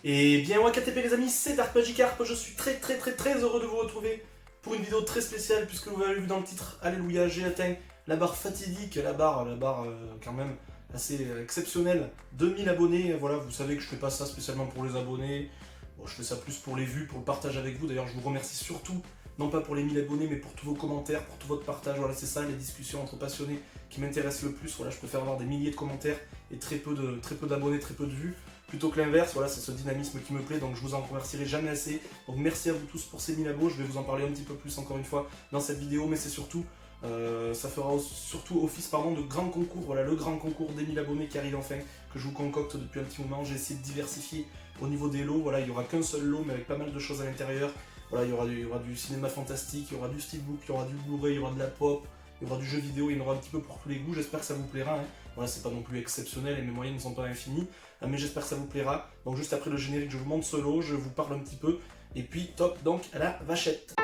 Et bien WKTP les amis, c'est Dark Magikarp, je suis très heureux de vous retrouver pour une vidéo très spéciale puisque vous l'avez vu dans le titre, alléluia, j'ai atteint la barre fatidique, la barre quand même assez exceptionnelle, 2000 abonnés. Voilà, vous savez que je fais pas ça spécialement pour les abonnés, bon, je fais ça plus pour les vues, pour le partage avec vous. D'ailleurs je vous remercie surtout, non pas pour les 1000 abonnés mais pour tous vos commentaires, pour tout votre partage. Voilà, c'est ça les discussions entre passionnés qui m'intéressent le plus. Voilà, je préfère avoir des milliers de commentaires et très peu d'abonnés, très peu de vues, plutôt que l'inverse. Voilà, c'est ce dynamisme qui me plaît, donc je vous en remercierai jamais assez. Donc merci à vous tous pour ces 1000 abos, je vais vous en parler un petit peu plus encore une fois dans cette vidéo, mais c'est surtout, ça fera surtout office de grand concours. Voilà, le grand concours des 1000 abonnés qui arrive enfin, que je vous concocte depuis un petit moment. J'ai essayé de diversifier au niveau des lots. Voilà, il n'y aura qu'un seul lot, mais avec pas mal de choses à l'intérieur. Voilà, il y aura du cinéma fantastique, il y aura du steelbook, il y aura du Blu-ray, il y aura de la pop, il y aura du jeu vidéo, il y en aura un petit peu pour tous les goûts. J'espère que ça vous plaira, hein. Voilà, c'est pas non plus exceptionnel et mes moyens ne sont pas infinis, mais j'espère que ça vous plaira. Donc juste après le générique, je vous montre ce lot, je vous parle un petit peu, et puis top donc à la vachette.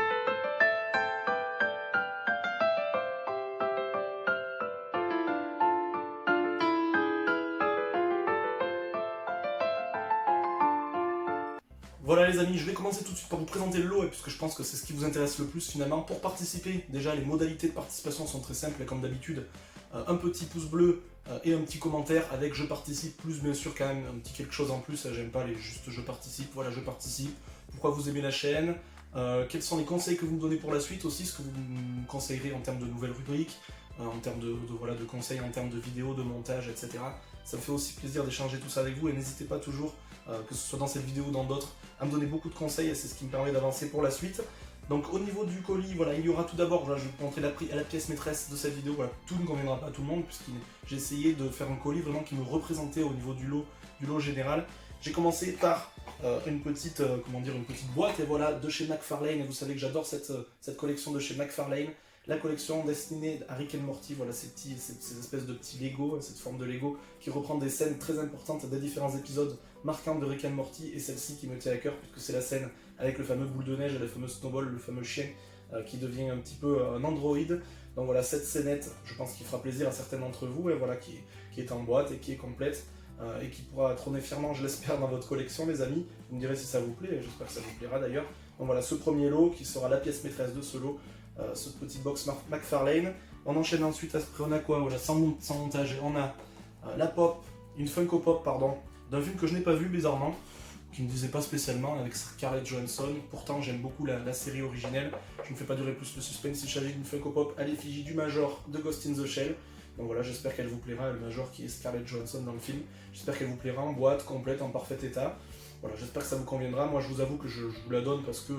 Voilà les amis, je vais commencer tout de suite par vous présenter le lot, puisque je pense que c'est ce qui vous intéresse le plus finalement. Pour participer, déjà les modalités de participation sont très simples, comme d'habitude. Un petit pouce bleu et un petit commentaire avec je participe, plus bien sûr quand même un petit quelque chose en plus. J'aime pas les juste je participe, voilà je participe. Pourquoi vous aimez la chaîne, quels sont les conseils que vous me donnez pour la suite aussi, ce que vous me conseillerez en termes de nouvelles rubriques, en termes voilà, de conseils, en termes de vidéos, de montage, etc. Ça me fait aussi plaisir d'échanger tout ça avec vous, et n'hésitez pas toujours, que ce soit dans cette vidéo ou dans d'autres, à me donner beaucoup de conseils, et c'est ce qui me permet d'avancer pour la suite. Donc au niveau du colis, voilà, il y aura tout d'abord, je vais vous montrer la pièce maîtresse de cette vidéo. Voilà, tout ne conviendra pas à tout le monde, puisque j'ai essayé de faire un colis vraiment qui me représentait au niveau du lot général. J'ai commencé par une petite boîte, et voilà, de chez McFarlane, et vous savez que j'adore cette collection de chez McFarlane. La collection destinée à Rick and Morty, voilà ces espèces de petits Lego, cette forme de Lego qui reprend des scènes très importantes des différents épisodes marquants de Rick and Morty, et celle-ci qui me tient à cœur puisque c'est la scène avec le fameux boule de neige et le fameux Snowball, le fameux chien qui devient un petit peu un androïde. Donc voilà, cette scénette, je pense qu'il fera plaisir à certains d'entre vous, et voilà, qui est en boîte et qui est complète, et qui pourra trôner fièrement, je l'espère, dans votre collection les amis. Vous me direz si ça vous plaît, et j'espère que ça vous plaira d'ailleurs. Donc voilà, ce premier lot qui sera la pièce maîtresse de ce lot, ce petit box McFarlane. On enchaîne ensuite, après on a quoi, voilà, sans montage, on a la pop, une Funko Pop pardon, d'un film que je n'ai pas vu bizarrement, qui ne me disait pas spécialement, avec Scarlett Johansson. Pourtant j'aime beaucoup la série originelle. Je ne fais pas durer plus le suspense, il s'agit d'une Funko Pop à l'effigie du Major de Ghost in the Shell. Donc voilà, j'espère qu'elle vous plaira, le Major qui est Scarlett Johansson dans le film. J'espère qu'elle vous plaira en boîte, complète, en parfait état. Voilà, j'espère que ça vous conviendra. Moi je vous avoue que je vous la donne parce que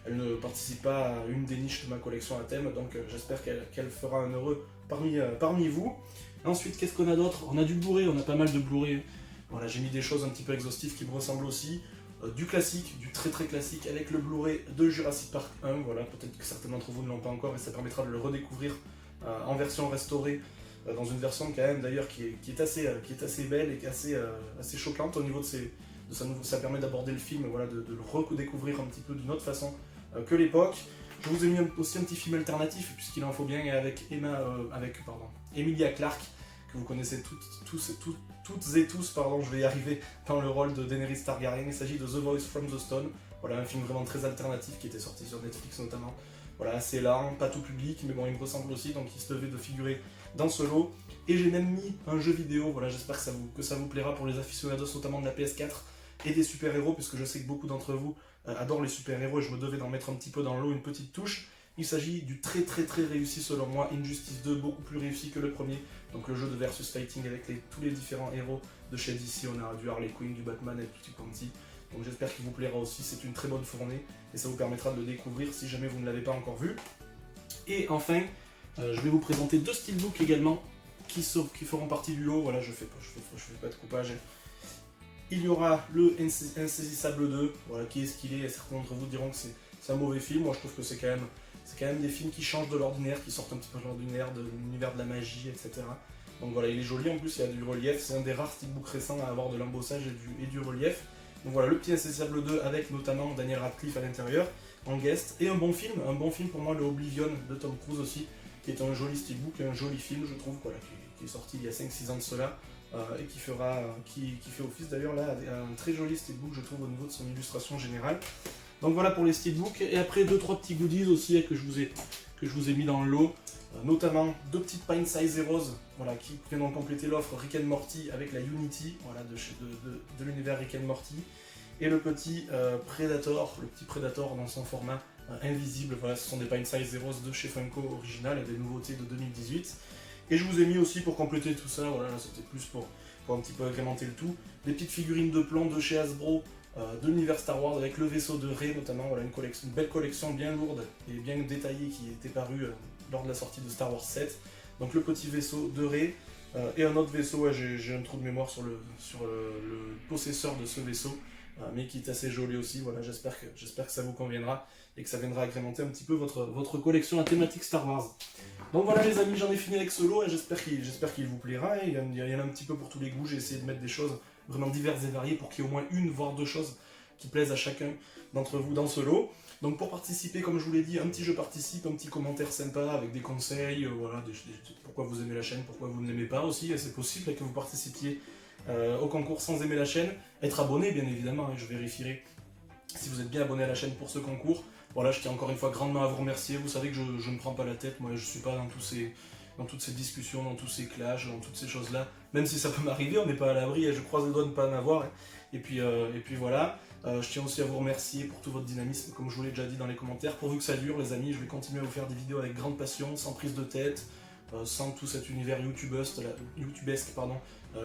elle ne participe pas à une des niches de ma collection à thème, donc j'espère qu'elle fera un heureux parmi vous. Ensuite, qu'est-ce qu'on a d'autre? On a du Blu-ray, on a pas mal de Blu-ray. Voilà, j'ai mis des choses un petit peu exhaustives qui me ressemblent aussi. Du classique, du très classique, avec le Blu-ray de Jurassic Park 1. Voilà, peut-être que certains d'entre vous ne l'ont pas encore, et ça permettra de le redécouvrir en version restaurée, dans une version quand même d'ailleurs qui est assez belle et qui est assez choquante au niveau ça permet d'aborder le film, voilà, de le redécouvrir un petit peu d'une autre façon que l'époque. Je vous ai mis aussi un petit film alternatif, puisqu'il en faut bien, avec Emilia Clarke, que vous connaissez toutes et tous, pardon, je vais y arriver, dans le rôle de Daenerys Targaryen. Il s'agit de The Voice from the Stone, voilà, un film vraiment très alternatif qui était sorti sur Netflix notamment. Voilà, assez lent, pas tout public, mais bon, il me ressemble aussi, donc il se devait de figurer dans ce lot. Et j'ai même mis un jeu vidéo, voilà, j'espère que ça vous plaira pour les aficionados, notamment de la PS4 et des super-héros, puisque je sais que beaucoup d'entre vous adorent les super-héros, et je me devais d'en mettre un petit peu dans le lot, une petite touche. Il s'agit du très réussi selon moi, Injustice 2, beaucoup plus réussi que le premier. Donc le jeu de versus fighting avec tous les différents héros de chez DC. On a du Harley Quinn, du Batman et tout quanti. Donc j'espère qu'il vous plaira aussi, c'est une très bonne fournée, et ça vous permettra de le découvrir si jamais vous ne l'avez pas encore vu. Et enfin, je vais vous présenter deux steelbooks également, qui feront partie du lot. Voilà, je fais pas de coupage. Il y aura le Insaisissable 2, voilà, qui est ce qu'il est, et certains d'entre vous diront que c'est un mauvais film. Moi je trouve que c'est quand même des films qui changent de l'ordinaire, qui sortent un petit peu de l'ordinaire, de l'univers de la magie, etc. Donc voilà, il est joli, en plus il y a du relief, c'est un des rares steelbooks récents à avoir de l'embossage et du relief. Donc voilà, le petit Insaisissable 2 avec notamment Daniel Radcliffe à l'intérieur, en guest, et un bon film pour moi, le Oblivion de Tom Cruise aussi, qui est un joli steelbook, un joli film je trouve, voilà, qui est sorti il y a 5-6 ans de cela. et qui fait office d'ailleurs là avec un très joli steelbook je trouve au niveau de son illustration générale. Donc voilà pour les steelbooks, et après 2-3 petits goodies aussi que je vous ai mis dans le lot, notamment 2 petites Pint Size Zeros voilà, qui viennent compléter l'offre Rick and Morty avec la Unity voilà, de l'univers Rick and Morty, et le petit Predator dans son format invisible. Voilà, ce sont des Pint Size Zeros de chez Funko original et des nouveautés de 2018. Et je vous ai mis aussi pour compléter tout ça, voilà, c'était plus pour un petit peu agrémenter le tout, des petites figurines de plans de chez Hasbro de l'univers Star Wars avec le vaisseau de Rey notamment, voilà, une belle collection bien lourde et bien détaillée qui était parue lors de la sortie de Star Wars 7. Donc le petit vaisseau de Rey et un autre vaisseau, ouais, j'ai un trou de mémoire sur le possesseur de ce vaisseau, mais qui est assez joli aussi, voilà, j'espère que ça vous conviendra et que ça viendra agrémenter un petit peu votre collection à thématique Star Wars. Donc voilà les amis, j'en ai fini avec ce lot et j'espère qu'il vous plaira. Il y en a un petit peu pour tous les goûts, j'ai essayé de mettre des choses vraiment diverses et variées pour qu'il y ait au moins une voire 2 choses qui plaisent à chacun d'entre vous dans ce lot. Donc pour participer, comme je vous l'ai dit, un petit jeu participe, un petit commentaire sympa avec des conseils, voilà, pourquoi vous aimez la chaîne, pourquoi vous ne l'aimez pas aussi, et c'est possible que vous participiez au concours sans aimer la chaîne. Être abonné bien évidemment, je vérifierai si vous êtes bien abonné à la chaîne pour ce concours. Voilà, je tiens encore une fois grandement à vous remercier. Vous savez que je ne prends pas la tête, moi je suis pas dans toutes ces discussions, dans tous ces clashs, dans toutes ces choses-là. Même si ça peut m'arriver, on n'est pas à l'abri et je croise les doigts de ne pas en avoir. Et puis voilà. Je tiens aussi à vous remercier pour tout votre dynamisme, comme je vous l'ai déjà dit dans les commentaires. Pourvu que ça dure, les amis, je vais continuer à vous faire des vidéos avec grande passion, sans prise de tête, sans tout cet univers youtubesque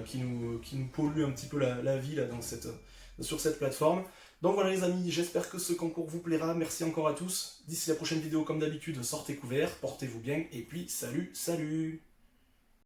qui nous pollue un petit peu la vie là, sur cette plateforme. Donc voilà les amis, j'espère que ce concours vous plaira, merci encore à tous. D'ici la prochaine vidéo, comme d'habitude, sortez couverts, portez-vous bien, et puis salut.